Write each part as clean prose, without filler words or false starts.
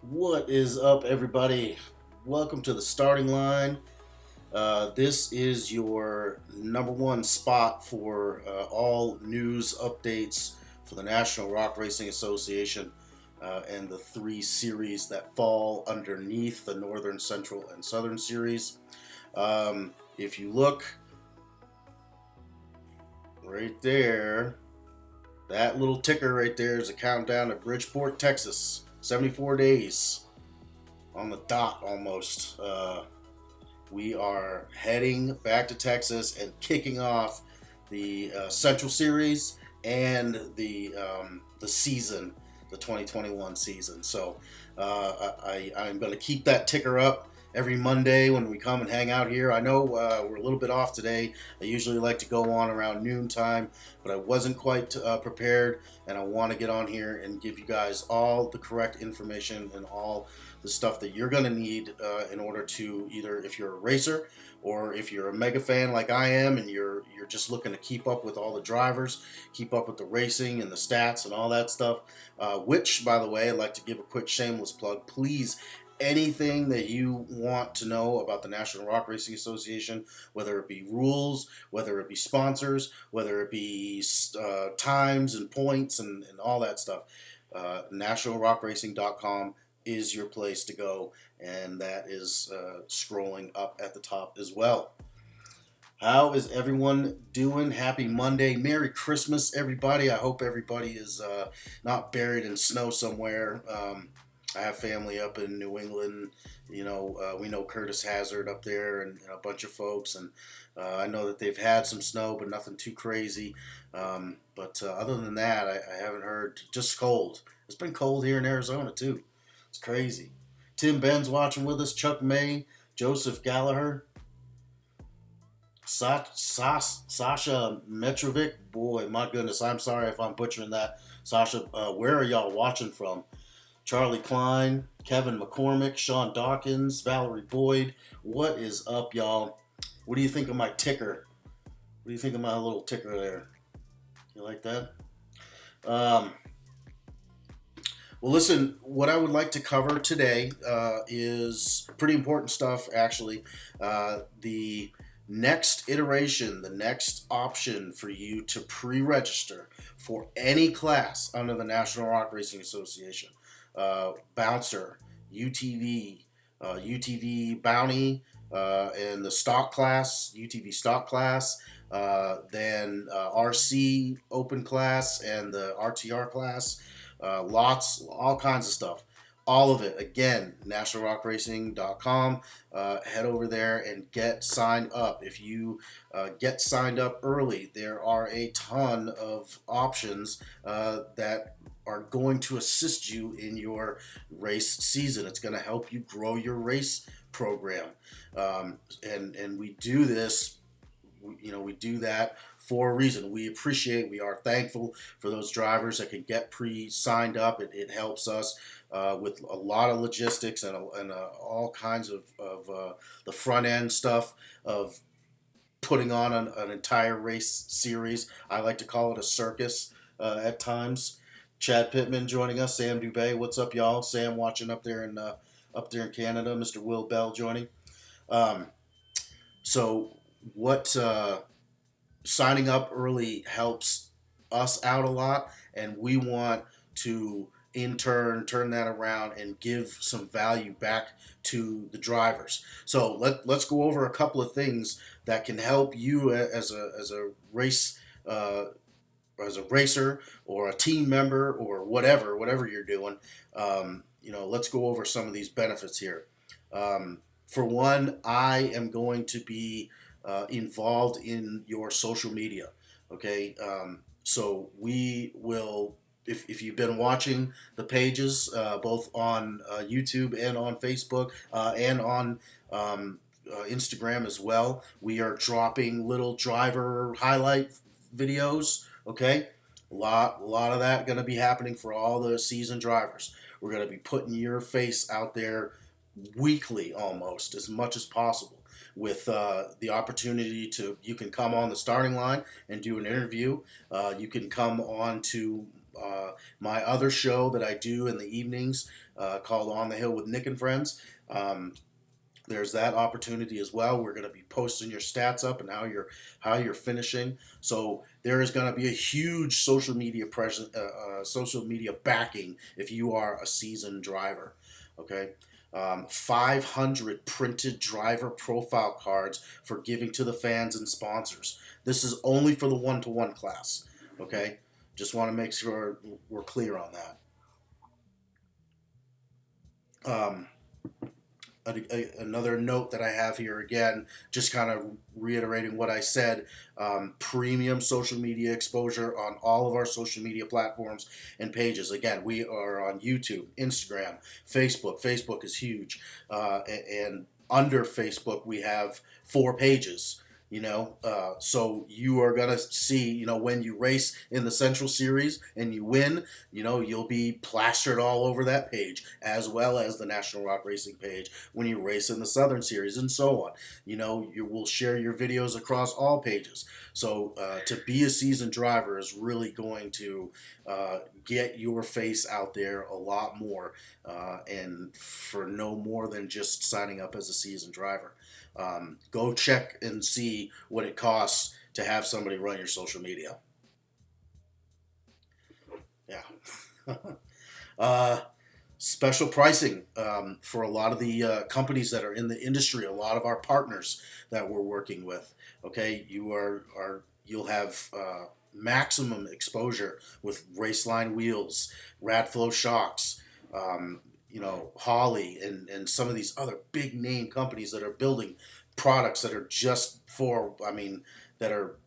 What is up, everybody? Welcome to the starting line. This is your number one spot for all news updates for the National Rock Racing Association and the three series that fall underneath the Northern, Central, and Southern series. If you look right there, that little ticker right there is a countdown to Bridgeport, Texas. 74 days on the dot almost. We are heading back to Texas and kicking off the Central Series and the season, the 2021 season. So I'm going to keep that ticker up every Monday when we come and hang out here. I know we're a little bit off today. I usually like to go on around noontime, but I wasn't quite prepared, and I want to get on here and give you guys all the correct information and all the stuff that you're going to need in order to either, if you're a racer or if you're a mega fan like I am and you're just looking to keep up with all the drivers, keep up with the racing and the stats and all that stuff, which, by the way, I'd like to give a quick shameless plug. Please, anything that you want to know about the National Rock Racing Association, whether it be rules, whether it be sponsors, whether it be times and points and all that stuff, nationalrockracing.com is your place to go, and that is scrolling up at the top as well. How is everyone doing? Happy Monday. Merry Christmas, everybody. I hope everybody is not buried in snow somewhere. I have family up in New England. We know Curtis Hazard up there and a bunch of folks. And I know that they've had some snow, but nothing too crazy. But other than that, I haven't heard. Just cold. It's been cold here in Arizona, too. It's crazy. Tim Ben's watching with us. Chuck May, Joseph Gallagher, Sasha Metrovic. Boy, my goodness, I'm sorry if I'm butchering that. Sasha, where are y'all watching from? Charlie Klein, Kevin McCormick, Sean Dawkins, Valerie Boyd. What is up, y'all? What do you think of my ticker? What do you think of my little ticker there? You like that? Well, listen, what I would like to cover today is pretty important stuff, actually. The next iteration, the next option for you to pre-register for any class under the National Rock Racing Association. Bouncer, UTV, UTV Bounty, and the Stock Class, UTV Stock Class, then RC Open Class and the RTR Class, all kinds of stuff. All of it, again, nationalrockracing.com. Head over there and get signed up. If you get signed up early, there are a ton of options that are going to assist you in your race season. It's going to help you grow your race program. And we do this, we do that for a reason. We are thankful for those drivers that can get pre-signed up. It helps us with a lot of logistics and all kinds of the front end stuff of putting on an entire race series. I like to call it a circus at times. Chad Pittman joining us. Sam Dubay, what's up, y'all? Sam watching up there in Canada. Mr. Will Bell joining. So what? Signing up early helps us out a lot, and we want to in turn turn that around and give some value back to the drivers. So let's go over a couple of things that can help you as a race. As a racer or a team member or whatever you're doing, let's go over some of these benefits here. For one, I am going to be involved in your social media. Okay, so we will. If you've been watching the pages, both on YouTube and on Facebook and on Instagram as well, we are dropping little driver highlight videos. Okay, a lot of that going to be happening for all the seasoned drivers. We're going to be putting your face out there weekly, almost as much as possible, with the opportunity you can come on the starting line and do an interview. You can come on to my other show that I do in the evenings called On the Hill with Nick and Friends. There's that opportunity as well. We're going to be posting your stats up and how you're finishing. So there is going to be a huge social media social media backing if you are a seasoned driver. Okay. 500 printed driver profile cards for giving to the fans and sponsors. This is only for the one-to-one class. Okay. Just want to make sure we're clear on that. Another note that I have here again, just kind of reiterating what I said, premium social media exposure on all of our social media platforms and pages. Again, we are on YouTube, Instagram, Facebook. Facebook is huge. And under Facebook, we have 4 pages. So you are going to see, when you race in the Central Series and you win, you'll be plastered all over that page, as well as the National Rock Racing page when you race in the Southern Series and so on. You will share your videos across all pages. So to be a seasoned driver is really going to get your face out there a lot more, and for no more than just signing up as a seasoned driver. Go check and see what it costs to have somebody run your social media. Yeah. Special pricing for a lot of the companies that are in the industry, a lot of our partners that we're working with. Okay, you'll have maximum exposure with Raceline wheels, Radflow shocks, Holly, and some of these other big name companies that are building products that are just that are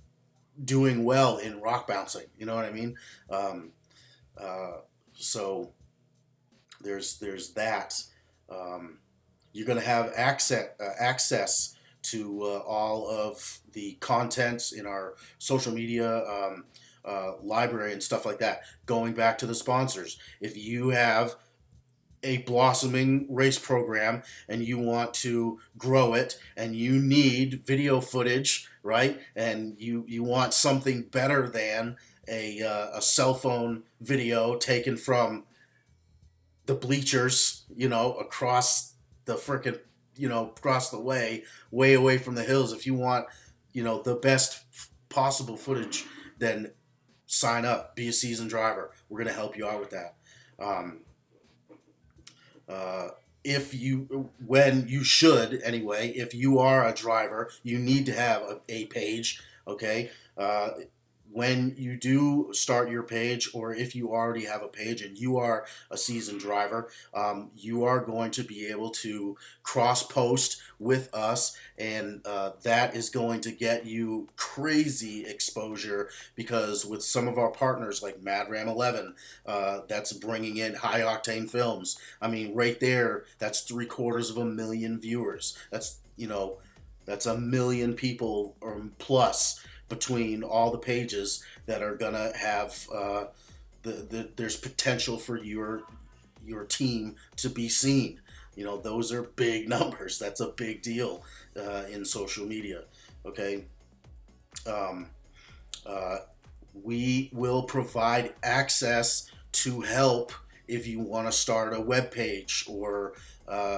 doing well in rock bouncing. You know what I mean? So there's that. You're going to have access to all of the contents in our social media library and stuff like that. Going back to the sponsors, if you have a blossoming race program and you want to grow it and you need video footage, right? And you want something better than a cell phone video taken from the bleachers, across the frickin', across the way away from the hills. If you want, the best possible footage, then sign up, be a seasoned driver. We're going to help you out with that. If you are a driver, you need to have a page, okay? When you do start your page, or if you already have a page and you are a seasoned driver, you are going to be able to cross-post with us, and that is going to get you crazy exposure, because with some of our partners like Mad Ram 11, that's bringing in high-octane films. I mean, right there, that's 750,000 viewers. That's 1 million people or plus between all the pages that are gonna have there's potential for your team to be seen. Those are big numbers. That's a big deal in social media. Okay. We will provide access to help if you want to start a web page or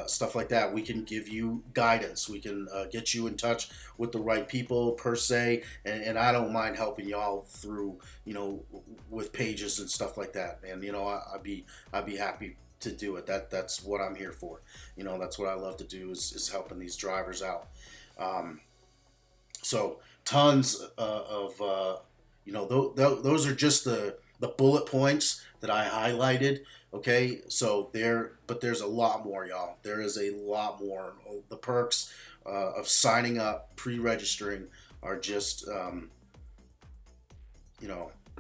stuff like that. We can give you guidance. We can get you in touch with the right people per se, and I don't mind helping y'all through, with pages and stuff like that. And I'd be happy to do it. That's what I'm here for. That's what I love to do is helping these drivers out. So tons of those are just the bullet points that I highlighted. Okay, so there's a lot more, y'all. There is a lot more. The perks of signing up, pre-registering are just,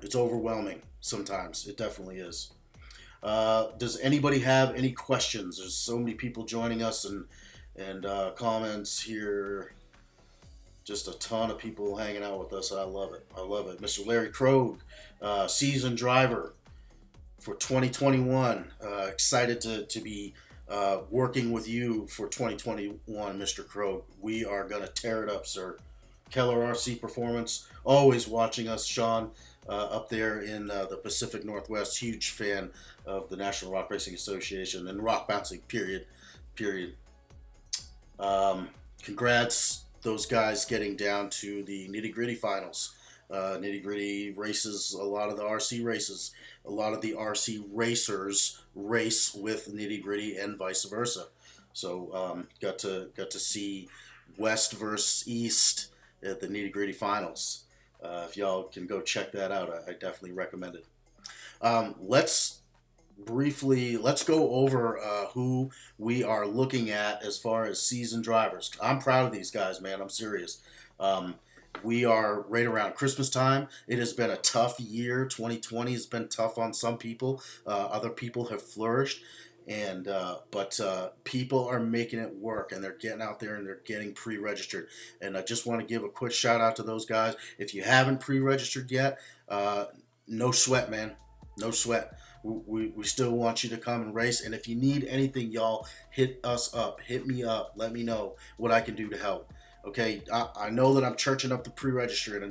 it's overwhelming sometimes. It definitely is. Does anybody have any questions? There's so many people joining us and comments here. Just a ton of people hanging out with us. I love it. Mr. Larry Krogh, seasoned driver for 2021. Excited to be working with you for 2021, Mr. Krogh. We are going to tear it up, sir. Keller RC Performance, always watching us, Sean. up there in the Pacific Northwest. Huge fan of the National Rock Racing Association and rock bouncing. Period. Period. Congrats, those guys getting down to the nitty gritty finals. Nitty gritty races, a lot of the RC races, a lot of the RC racers race with nitty gritty and vice versa. So got to see West versus East at the nitty gritty finals. If y'all can go check that out, I definitely recommend it. Let's go over who we are looking at as far as season drivers. I'm proud of these guys, man. I'm serious. We are right around Christmas time. It has been a tough year. 2020 has been tough on some people. Other people have flourished, and but people are making it work, and they're getting out there and they're getting pre-registered. And I just want to give a quick shout out to those guys. If you haven't pre-registered yet, no sweat, man. No sweat. We still want you to come and race. And if you need anything, y'all, hit us up. Hit me up. Let me know what I can do to help. Okay, I know that I'm churching up the pre-registered,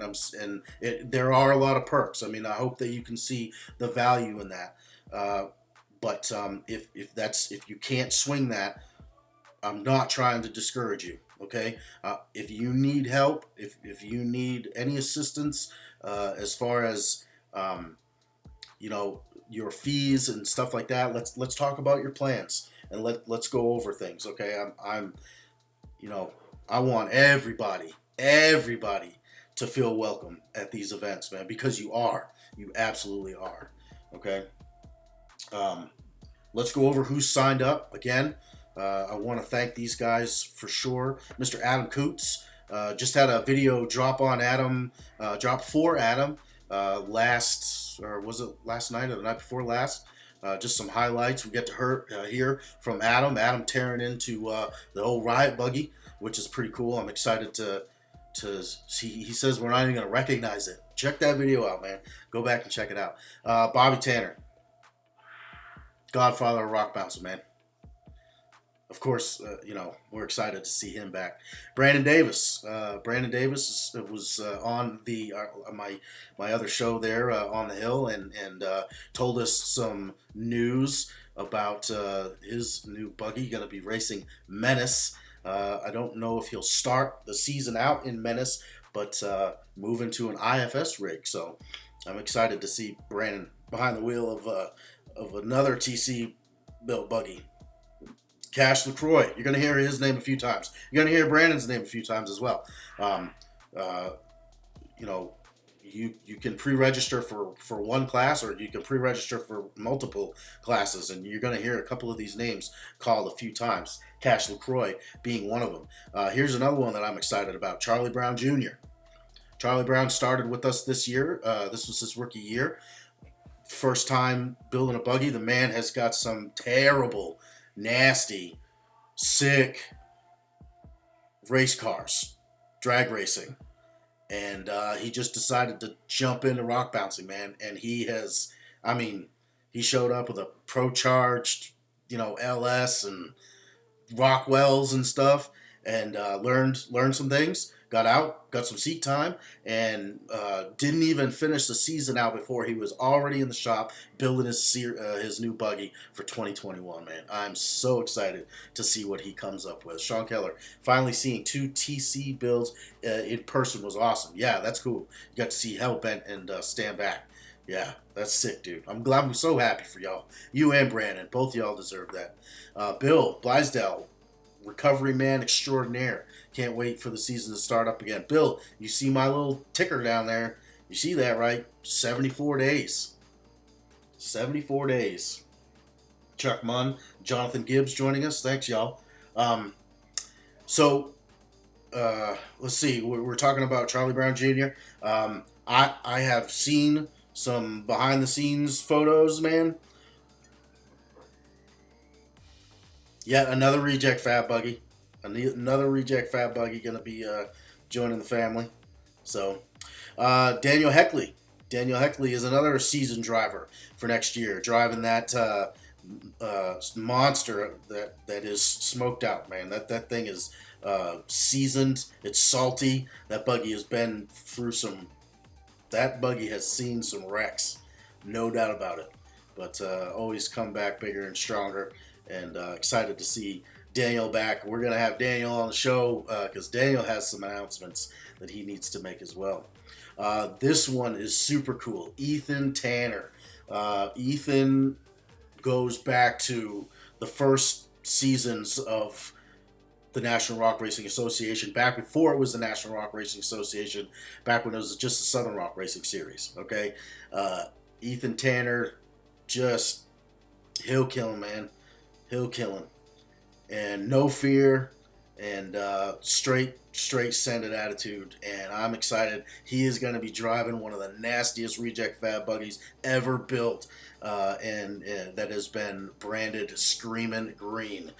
there are a lot of perks. I mean, I hope that you can see the value in that. But if you can't swing that, I'm not trying to discourage you. Okay, if you need help, if you need any assistance as far as you know, your fees and stuff like that, let's talk about your plans and let's go over things. Okay, I'm you know, I want everybody to feel welcome at these events, man, because you absolutely are. Okay, let's go over who's signed up again. I want to thank these guys for sure. Mr. Adam Coots just had a video drop for Adam was it last night or the night before last? Just some highlights. We get to hear from Adam. Adam tearing into the old riot buggy, which is pretty cool. I'm excited to see. He says we're not even going to recognize it. Check that video out, man. Go back and check it out. Bobby Tanner, godfather of rock bouncer, man. Of course, we're excited to see him back. Brandon Davis. Brandon Davis was on my other show there on the hill and told us some news about his new buggy. Going to be racing Menace. I don't know if he'll start the season out in Menace, but move into an IFS rig. So I'm excited to see Brandon behind the wheel of another TC built buggy. Cash LaCroix, you're going to hear his name a few times. You're going to hear Brandon's name a few times as well. You can pre-register for one class, or you can pre-register for multiple classes, and you're going to hear a couple of these names called a few times. Cash LaCroix being one of them. Here's another one that I'm excited about. Charlie Brown Jr. Charlie Brown started with us this year. This was his rookie year. First time building a buggy. The man has got some terrible, nasty, sick race cars, drag racing, and he just decided to jump into rock bouncing, man. And he showed up with a pro-charged, LS and Rockwells and stuff, and learned some things. Got out, got some seat time, and didn't even finish the season out before he was already in the shop building his new buggy for 2021, man. I'm so excited to see what he comes up with. Sean Keller, finally seeing 2 TC builds in person was awesome. Yeah, that's cool. You got to see Hellbent and Stand Back. Yeah, that's sick, dude. I'm so happy for y'all. You and Brandon, both y'all deserve that. Bill Blaisdell, recovery man extraordinaire. Can't wait for the season to start up again. Bill, you see my little ticker down there. You see that, right? 74 days. 74 days. Chuck Munn, Jonathan Gibbs joining us. Thanks, y'all. Let's see. We're talking about Charlie Brown Jr. I have seen some behind-the-scenes photos, man. Yet another reject fat buggy. Another reject fat buggy going to be joining the family. So, Daniel Heckley. Daniel Heckley is another seasoned driver for next year, driving that monster that is smoked out, man. That thing is seasoned. It's salty. That buggy has been through some that buggy has seen some wrecks, no doubt about it. But always come back bigger and stronger, and excited to see Daniel back. We're gonna have Daniel on the show because Daniel has some announcements that he needs to make as well. This one is super cool. Ethan Tanner. Ethan goes back to the first seasons of the National Rock Racing Association, back before it was the National Rock Racing Association, back when it was just the Southern Rock Racing Series. Okay, Ethan Tanner, just he'll kill him, man. He'll kill him, and no fear, and straight send-it attitude. And I'm excited. He is going to be driving one of the nastiest reject fab buggies ever built, and that has been branded Screamin' Green,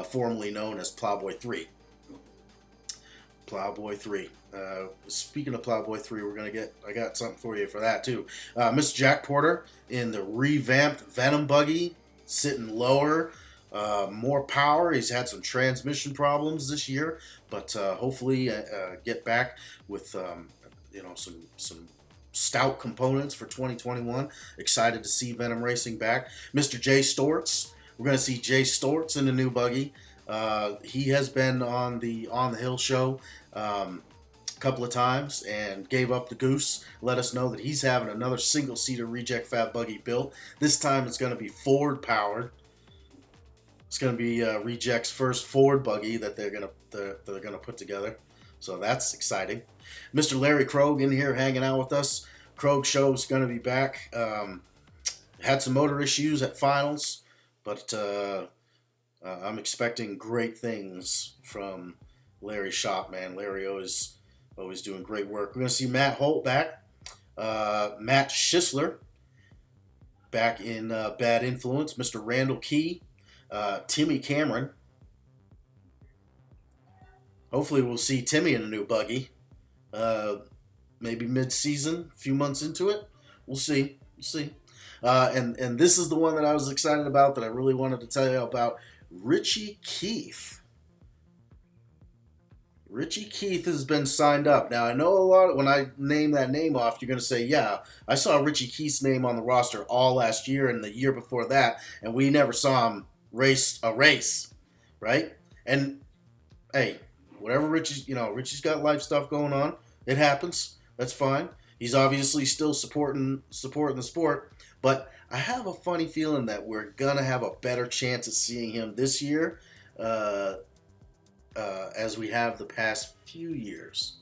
formerly known as Plowboy 3. Plowboy 3. Speaking of Plowboy 3, I got something for you for that too. Mr. Jack Porter in the revamped Venom buggy, sitting lower, more power. He's had some transmission problems this year, but hopefully get back with some stout components for 2021. Excited to see Venom Racing back. Mr. Jay Storts. We're going to see Jay Storts in the new buggy. He has been on the Hill show a couple of times and gave up the goose. Let us know that he's having another single-seater reject fab buggy built. This time it's going to be Ford powered. It's going to be Reject's first Ford buggy that they're going to put together. So that's exciting. Mr. Larry Krogh in here hanging out with us. Krogh show's going to be back. Had some motor issues at finals, but I'm expecting great things from Larry's shop, man. Larry always doing great work. We're going to see Matt Holt back. Matt Schisler back in Bad Influence. Mr. Randall Key. Timmy Cameron. Hopefully we'll see Timmy in a new buggy. Maybe mid-season, a few months into it. We'll see. And this is the one that I was excited about, that I really wanted to tell you about. Richie Keith. Richie Keith has been signed up. Now, I know a lot, when I name that name off, you're going to say, yeah, I saw Richie Keith's name on the roster all last year and the year before that, and we never saw him race a race, right? And, hey, whatever Richie's got life stuff going on. It happens. That's fine. He's obviously still supporting the sport, but I have a funny feeling that we're gonna have a better chance of seeing him this year, as we have the past few years.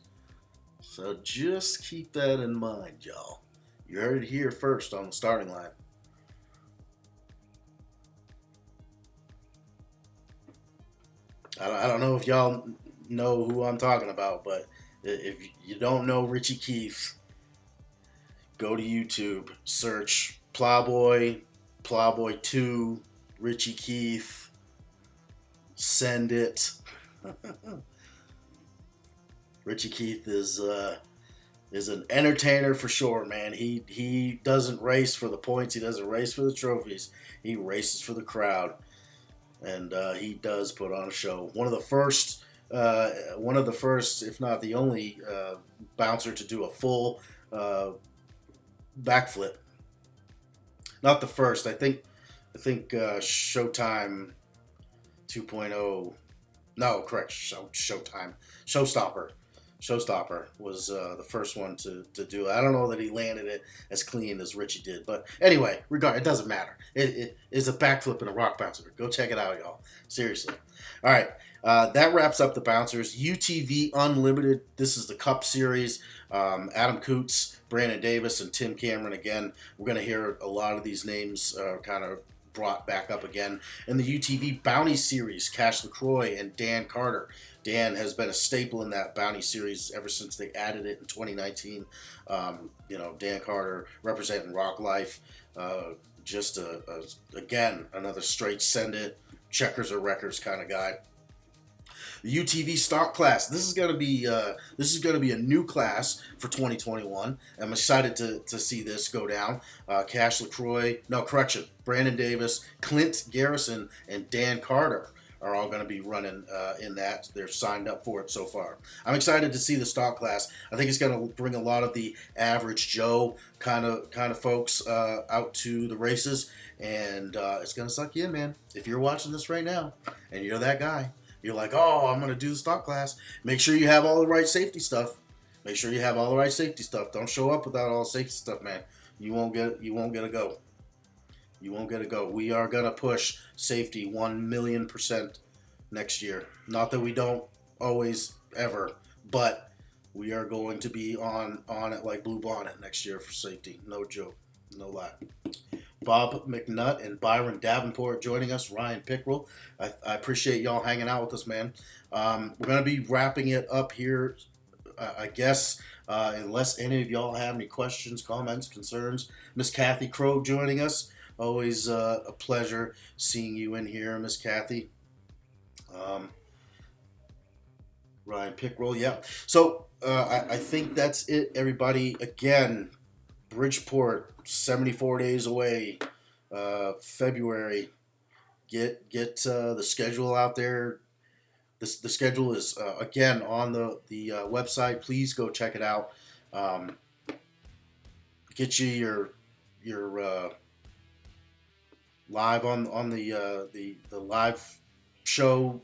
So just keep that in mind, y'all. You heard it here first on the starting line. I don't know if y'all know who I'm talking about, but if you don't know Richie Keith, go to YouTube, search Plowboy 2, Richie Keith, send it. Richie Keith is an entertainer for sure, man. He doesn't race for the points. He doesn't race for the trophies. He races for the crowd, and he does put on a show. One of the first, if not the only, bouncer to do a full backflip. Not the first. I think Showtime 2.0. No, correct. Showtime. Showstopper was the first one to do it. I don't know that he landed it as clean as Richie did. But anyway, it doesn't matter. It is a backflip and a rock bouncer. Go check it out, y'all. Seriously. All right. That wraps up the bouncers. UTV Unlimited. This is the Cup Series. Adam Coots, Brandon Davis, and Tim Cameron again. We're going to hear a lot of these names kind of brought back up again. In the UTV Bounty Series, Cash LaCroix and Dan Carter. Dan has been a staple in that Bounty Series ever since they added it in 2019. Dan Carter representing Rock Life. Just again, another straight send it, checkers or wreckers kind of guy. The Utv Stock Class. This is going to be a new class for 2021. I'm excited to see this go down. Brandon Davis, Clint Garrison, and Dan Carter are all going to be running in that. They're signed up for it so far. I'm excited to see the stock class. I think it's going to bring a lot of the average Joe kind of folks out to the races, and it's going to suck you in, man. If you're watching this right now and you're that guy, you're like, oh, I'm going to do the stock class. Make sure you have all the right safety stuff. Make sure you have all the right safety stuff. Don't show up without all the safety stuff, man. You won't get a go. You won't get a go. We are gonna push safety 1,000,000% next year. Not that we don't always ever, but we are going to be on it like Blue Bonnet next year for safety. No joke, no lie. Bob McNutt and Byron Davenport joining us. Ryan Pickrell. I appreciate y'all hanging out with us, man. We're gonna be wrapping it up here. I guess, unless any of y'all have any questions, comments, concerns. Miss Kathy Crow joining us. Always a pleasure seeing you in here, Miss Kathy. Ryan Pickrell, yeah. So I think that's it, everybody. Again, Bridgeport, 74 days away. February. Get the schedule out there. The schedule is again on the website. Please go check it out. Get you your live on the live show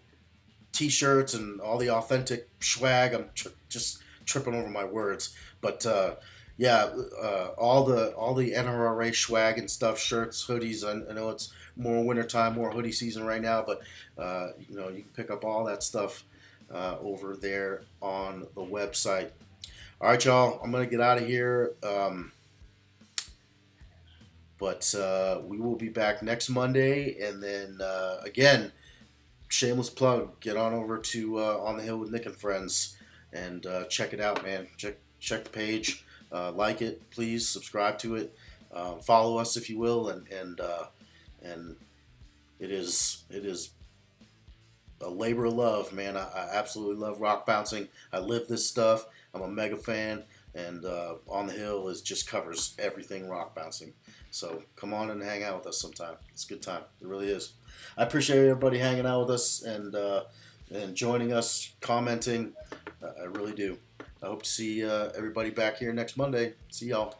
T-shirts and all the authentic swag. I'm just tripping over my words, but yeah, all the NRRA swag and stuff, shirts, hoodies. I know it's more wintertime, more hoodie season right now, but you know, you can pick up all that stuff over there on the website. All right, y'all, I'm gonna get out of here, but we will be back next Monday, and then again, shameless plug, get on over to On the Hill with Nick and Friends and check it out, man. Check the page, like it, please subscribe to it, follow us if you will, and it is a labor of love, man. I absolutely love rock bouncing. I live this stuff. I'm a mega fan, and On the Hill just covers everything rock bouncing. So come on and hang out with us sometime. It's a good time. It really is. I appreciate everybody hanging out with us and joining us, commenting. I really do. I hope to see everybody back here next Monday. See y'all.